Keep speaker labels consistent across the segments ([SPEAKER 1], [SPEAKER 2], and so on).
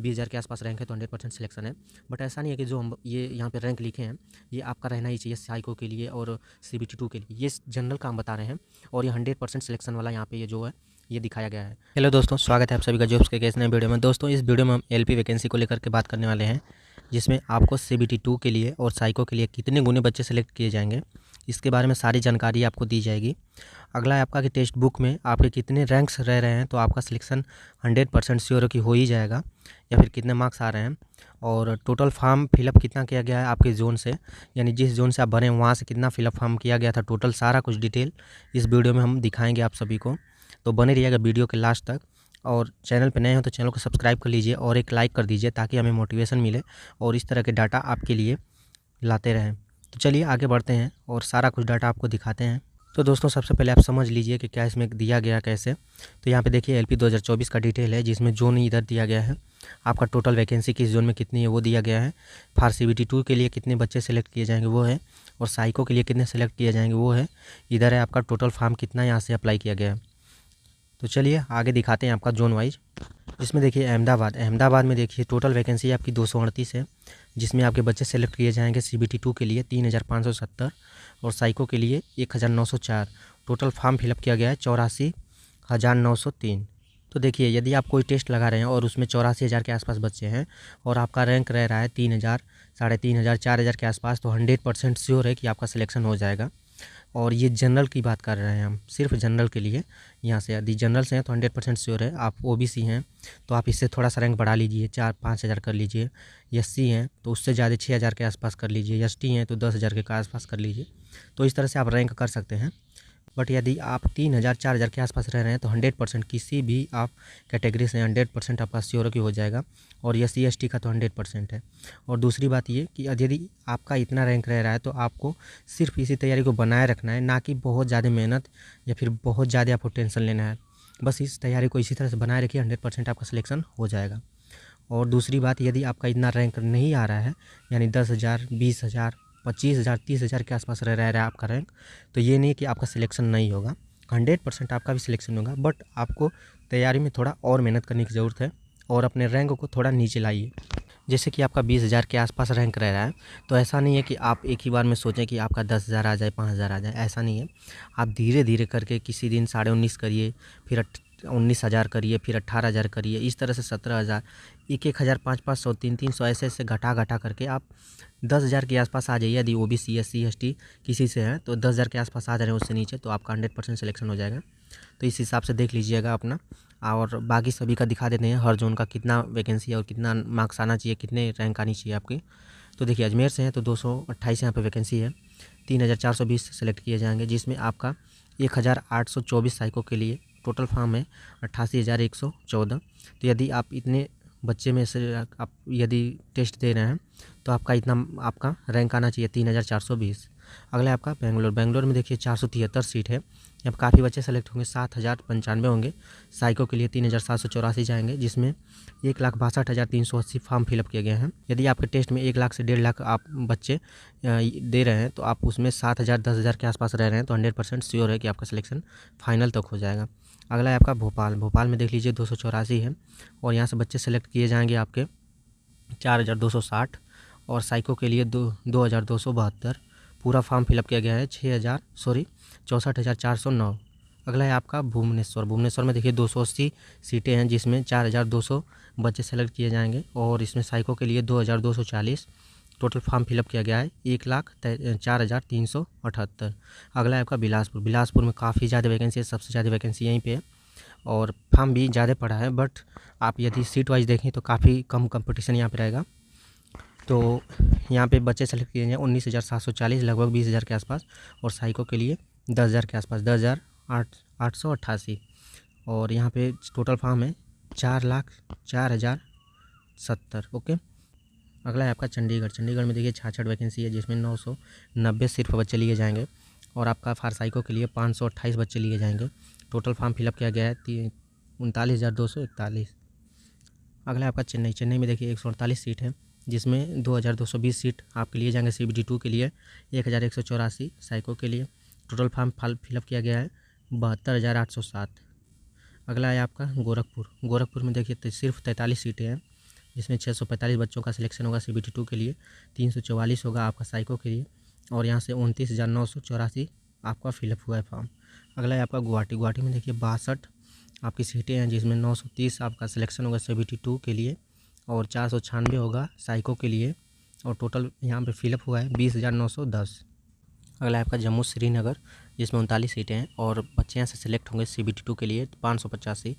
[SPEAKER 1] 20,000 के आसपास रैंक है तो 100% सिलेक्शन है। बट ऐसा नहीं है कि जो हम ये यहाँ पे रैंक लिखे हैं ये आपका रहना ही चाहिए साइको के लिए और CBT 2 के लिए। ये जनरल का हम बता रहे हैं और ये 100% सिलेक्शन वाला यहाँ पे ये जो है ये दिखाया गया है। हेलो दोस्तों, स्वागत है आप सभी का जॉब्स के इस नए वीडियो में। दोस्तों इस वीडियो में हम LP वैकेंसी को लेकर के बात करने वाले हैं, जिसमें आपको CBT 2 के लिए और साइको के लिए कितने गुने बच्चे सेलेक्ट किए जाएंगे इसके बारे में सारी जानकारी आपको दी जाएगी। अगला है आपका कि टेक्स्ट बुक में आपके कितने रैंक्स रह रहे हैं तो आपका सिलेक्शन 100% श्योर कि हो ही जाएगा, या फिर कितने मार्क्स आ रहे हैं, और टोटल फॉर्म फिलअप कितना किया गया है आपके जोन से, यानी जिस जोन से आप भरे वहाँ से कितना फिलअप फॉर्म किया गया था, टोटल सारा कुछ डिटेल इस वीडियो में हम दिखाएंगे आप सभी को। तो बने रहिएगा वीडियो के लास्ट तक, और चैनल पर नए हो तो चैनल को सब्सक्राइब कर लीजिए और एक लाइक कर दीजिए ताकि हमें मोटिवेशन मिले और इस तरह के डाटा आपके लिए लाते रहें। तो चलिए आगे बढ़ते हैं और सारा कुछ डाटा आपको दिखाते हैं। तो दोस्तों सबसे पहले आप समझ लीजिए कि क्या इसमें दिया गया कैसे। तो यहाँ पे देखिए LP 2024 का डिटेल है, जिसमें जोन इधर दिया गया है, आपका टोटल वैकेंसी किस जोन में कितनी है वो दिया गया है, फॉर CBT 2 के लिए कितने बच्चे सेलेक्ट किए जाएंगे वो है, और साइको के लिए कितने सेलेक्ट किए जाएंगे वो है। इधर है आपका टोटल फॉर्म कितना यहाँ से अप्लाई किया गया है। तो चलिए आगे दिखाते हैं आपका जोन वाइज। इसमें देखिए अहमदाबाद में देखिए टोटल वैकेंसी आपकी 238 है, जिसमें आपके बच्चे सेलेक्ट किए जाएंगे CBT 2 के लिए 3,570 और साइको के लिए 1,904। टोटल फॉर्म फिलअप किया गया है 84,903। तो देखिए यदि आप कोई टेस्ट लगा रहे हैं और उसमें 84,000 के आसपास बच्चे हैं और आपका रैंक रह रहा है 3,000, 3,500, 4,000 के आसपास, तो 100% श्योर है कि आपका सिलेक्शन हो जाएगा। और ये जनरल की बात कर रहे हैं हम, सिर्फ जनरल के लिए। यहाँ से यदि जनरल से हैं तो 100% श्योर है। आप OBC हैं तो आप इससे थोड़ा सा रैंक बढ़ा लीजिए, 4-5 हज़ार कर लीजिए। SC हैं तो उससे ज़्यादा 6,000 के आसपास कर लीजिए। ST हैं तो 10,000 के आसपास कर लीजिए। तो इस तरह से आप रैंक कर सकते हैं। बट यदि आप 3,000, 4,000 के आसपास रह रहे हैं तो 100% किसी भी आप कैटेगरी से 100% आपका श्योर की हो जाएगा। और SC ST का तो 100% है। और दूसरी बात ये कि यदि आपका इतना रैंक रह रहा है तो आपको सिर्फ इसी तैयारी को बनाए रखना है, ना कि बहुत ज़्यादा मेहनत या फिर बहुत ज़्यादा आपको टेंशन लेना है। बस इस तैयारी को इसी तरह से बनाए रखिए, 100% आपका सिलेक्शन हो जाएगा। और दूसरी बात, यदि आपका इतना रैंक नहीं आ रहा है, यानी 10,000, 20,000, 25,000, 30,000 के आसपास रह रहा है आपका रैंक, तो ये नहीं कि आपका सिलेक्शन नहीं होगा, 100% आपका भी सिलेक्शन होगा। बट आपको तैयारी में थोड़ा और मेहनत करने की ज़रूरत है और अपने रैंक को थोड़ा नीचे लाइए। जैसे कि आपका 20,000 के आसपास रैंक रह रहा है, तो ऐसा नहीं है कि आप एक ही बार में सोचें कि आपका 10,000 आ जाए, 5,000 आ जाए, ऐसा नहीं है। आप धीरे धीरे करके किसी दिन 19,500 करिए, फिर 19,000 करिए, फिर 18,000 करिए, इस तरह से 17,000, 1,000, 500, 300 ऐसे ऐसे घटा करके आप 10,000 के आसपास आ जाइए। यदि OBC SC ST किसी से है तो 10,000 के आसपास आ जा रहे हैं उससे नीचे, तो आपका 100% सिलेक्शन हो जाएगा। तो इस हिसाब से देख लीजिएगा अपना। और बाकी सभी का दिखा देते हैं, हर जोन का कितना वैकेंसी है और कितना मार्क्स आना चाहिए, कितने रैंक आनी चाहिए आपकी। तो देखिए अजमेर से है तो 228 यहाँ पे वैकेंसी है, 3,420 सेलेक्ट किए जाएंगे, जिसमें आपका 1,824 साइको के लिए टोटल फॉर्म है 88,114। तो यदि आप इतने बच्चे में से आप यदि टेस्ट दे रहे हैं तो आपका इतना आपका रैंक आना चाहिए 3,420। अगला है आपका बेंगलोर में देखिए 473 सीट है, अब काफ़ी बच्चे सेलेक्ट होंगे, 7,095 होंगे। साइको के लिए 3,784 जाएंगे, जिसमें 1,62,380 फॉर्म फिलअप किए गए हैं। यदि आपके टेस्ट में 1 लाख से 1.5 लाख आप बच्चे दे रहे हैं तो आप उसमें 7,000, 10,000 के आसपास रह रहे हैं तो 100% श्योर है कि आपका सिलेक्शन फाइनल तक हो जाएगा। अगला है आपका भोपाल में देख लीजिए 284 है, और यहाँ से बच्चे सेलेक्ट किए जाएंगे आपके 4,260, और साइको के लिए 2,272। पूरा फॉर्म फिलअप किया गया है 64,409। अगला है आपका भुवनेश्वर में देखिए 280 सीटें हैं, जिसमें 4,200 बच्चे सेलेक्ट किए जाएंगे, और इसमें साइको के लिए 2,240। टोटल फॉर्म फिलअप किया गया है 1,04,378। अगला है आपका बिलासपुर में काफ़ी ज़्यादा वैकेंसी है, सबसे ज़्यादा वैकेंसी यहीं पे है, और फॉर्म भी ज़्यादा पड़ा है। बट आप यदि सीट वाइज देखें तो काफ़ी कम कंपटीशन यहाँ पे रहेगा। तो यहाँ पे बच्चे सेलेक्ट किए हैं 19,740, लगभग 20,000 के आसपास, और साइको के लिए 10,000 के आसपास, 10,888। और यहाँ पे टोटल फॉर्म है 4,04,070। ओके। अगला है आपका चंडीगढ़ में देखिए 66 वैकेंसी है, जिसमें 990 सिर्फ बच्चे लिए जाएंगे, और आपका फॉर साइको के लिए 528 बच्चे लिए जाएंगे। टोटल फॉर्म फिलअप किया गया है 39,241। अगला है आपका चेन्नई में देखिए 148 सीट है, जिसमें 2,220 सीट आपके लिए जाएंगे CBT 2 के लिए, 1,184 साइको के लिए। टोटल फॉर्म फिलअप किया गया है 72,807। अगला है आपका गोरखपुर में देखिए सिर्फ 43 सीटें हैं, जिसमें 645 बच्चों का सिलेक्शन होगा CBT 2 के लिए, 344 होगा आपका साइको के लिए, और यहाँ से 29,984 आपका फिलअप हुआ है फॉर्म। अगला है आपका गुवाहाटी। गुवाहाटी में देखिए 62 आपकी सीटें हैं, जिसमें 930 आपका सिलेक्शन होगा CBT 2 के लिए, और 496 होगा साइको के लिए, और टोटल यहाँ पे फिलअप हुआ है 20,910। अगला है आपका जम्मू श्रीनगर, जिसमें 39 सीटें हैं, और बच्चे यहाँ से सिलेक्ट होंगे CBT 2 के लिए 585,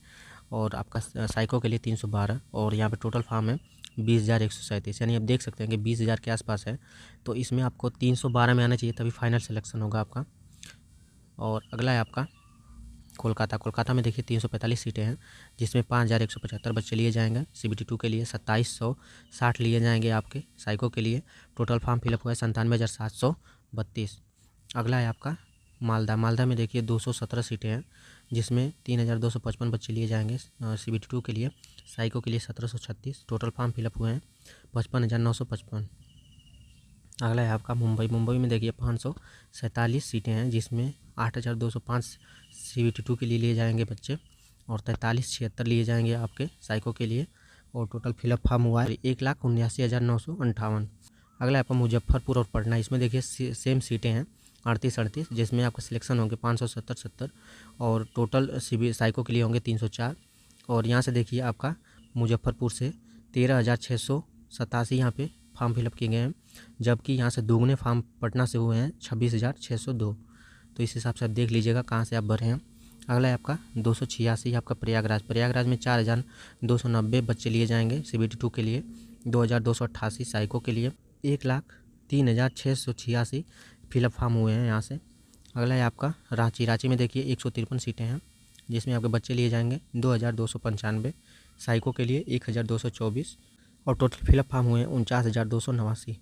[SPEAKER 1] और आपका साइको के लिए 312, और यहाँ पे टोटल फॉर्म है 20,137। यानी आप देख सकते हैं कि 20,000 के आसपास है। तो इसमें आपको 312 में आना चाहिए, तभी फाइनल सिलेक्शन होगा आपका। और अगला है आपका कोलकाता। कोलकाता में देखिए 345 सीटें हैं, जिसमें 5,175 बच्चे लिए जाएंगे CBT 2 के लिए, 2,760 लिए जाएंगे आपके साइको के लिए। टोटल फॉर्म फिलअप हुआ है 97,732। अगला है आपका मालदा। मालदा में देखिए 217 सीटें हैं, जिसमें 3,255 बच्चे लिए जाएंगे CBT 2 के लिए, साइको के लिए 1,736। टोटल फॉर्म फिलअप हुए हैं 55,955। अगला है आपका मुंबई। मुंबई में देखिए 547 सीटें हैं, जिसमें 8,205 CBT 2 के लिए जाएंगे बच्चे, और 4376 लिए जाएंगे आपके साइको के लिए, और टोटल फिलअप फॉर्म हुआ है 1,79,958। अगला है आपका मुजफ्फरपुर और पटना। इसमें देखिए सेम सीटें हैं 38 जिसमें आपका सिलेक्शन होंगे 570, और टोटल साइको के लिए होंगे 304। और यहाँ से देखिए आपका मुजफ्फरपुर से 13,687 यहाँ पे फॉर्म फिलअप किए गए हैं, जबकि यहाँ से दोगुने फॉर्म पटना से हुए हैं 26,602। तो इस हिसाब से आप देख लीजिएगा कहाँ से आप भरे हैं। अगला है आपका 286 आपका प्रयागराज। प्रयागराज में 4,290 बच्चे लिए जाएंगे CBT 2 के लिए, 2,288 साइको के लिए, 1,03,686 फिलअप फॉर्म हुए हैं यहाँ से। अगला है आपका रांची। रांची में देखिए 153 सीटें हैं, जिसमें आपके बच्चे लिए जाएंगे 2,295 साइको के लिए, 1,224, और टोटल फिलअप फॉर्म हुए हैं 49,289।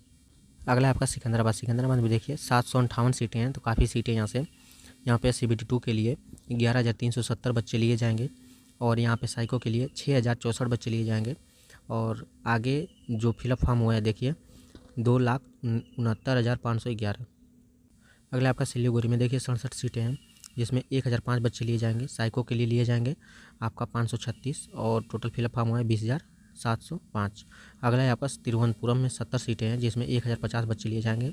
[SPEAKER 1] अगला है आपका सिकंदराबाद। सिकंदराबाद में देखिए 758 सीटें हैं, तो काफ़ी सीटें यहाँ पे CBT 2 के लिए 11,370 बच्चे लिए जाएंगे, और यहाँ पे साइको के लिए 6,064 बच्चे लिए जाएंगे। और आगे जो फिलअप फॉर्म हुआ है देखिए 2,69,511। अगला आपका सिलीगुड़ी में देखिए 67 सीटें हैं, जिसमें 1,005 बच्चे लिए जाएंगे, साइको के लिए जाएंगे आपका 536, और टोटल फिलअप फॉर्म हुआ है 20,705। अगला है आपका तिरुवनंतपुरम में 70 सीटें हैं, जिसमें 1,050 बच्चे लिए जाएंगे,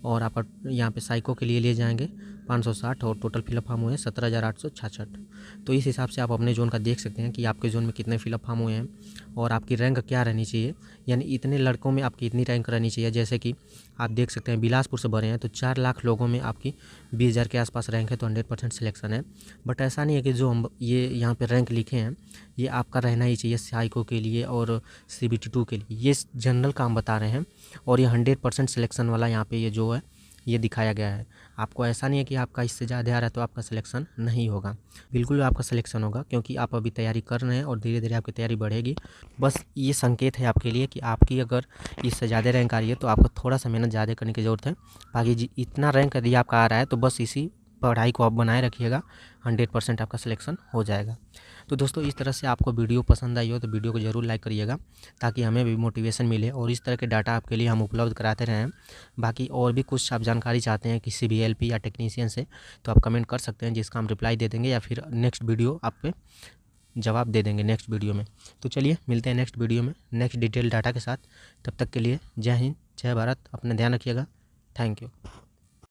[SPEAKER 1] और आपका यहाँ पे साइको के लिए जाएंगे 560, और टोटल फिलअप फॉर्म हुए हैं 17,866। तो इस हिसाब से आप अपने जोन का देख सकते हैं कि आपके जोन में कितने फिलअप फॉर्म हुए हैं, और आपकी रैंक क्या रहनी चाहिए, यानी इतने लड़कों में आपकी इतनी रैंक रहनी चाहिए। जैसे कि आप देख सकते हैं बिलासपुर से भरे हैं, तो 4 लाख लोगों में आपकी 20,000 के आसपास रैंक है, तो 100% सिलेक्शन है। बट ऐसा नहीं है कि जो हम ये यहाँ पे रैंक लिखे हैं ये आपका रहना ही चाहिए साइको के लिए और CBT 2 के लिए। ये जनरल का हम बता रहे हैं, और ये 100% सिलेक्शन वाला यहाँ पे ये जो है ये दिखाया गया है। आपको ऐसा नहीं है कि आपका इससे ज़्यादा आ रहा है तो आपका सिलेक्शन नहीं होगा, बिल्कुल आपका सिलेक्शन होगा, क्योंकि आप अभी तैयारी कर रहे हैं और धीरे धीरे आपकी तैयारी बढ़ेगी। बस ये संकेत है आपके लिए कि आपकी अगर इससे ज़्यादा रैंक आ रही है तो आपको थोड़ा सा मेहनत ज़्यादा करने की ज़रूरत है। बाकी इतना रैंक यदि आपका आ रहा है तो बस इसी पढ़ाई को आप बनाए रखिएगा, 100% आपका सिलेक्शन हो जाएगा। तो दोस्तों इस तरह से आपको वीडियो पसंद आई हो तो वीडियो को ज़रूर लाइक करिएगा, ताकि हमें भी मोटिवेशन मिले और इस तरह के डाटा आपके लिए हम उपलब्ध कराते रहें। बाकी और भी कुछ आप जानकारी चाहते हैं किसी भी LP या टेक्नीशियन से तो आप कमेंट कर सकते हैं, जिसका हम रिप्लाई दे देंगे, या फिर नेक्स्ट वीडियो आप पे जवाब दे देंगे नेक्स्ट वीडियो में। तो चलिए मिलते हैं नेक्स्ट वीडियो में नेक्स्ट डिटेल डाटा के साथ। तब तक के लिए जय हिंद, जय भारत, अपना ध्यान रखिएगा। Thank you.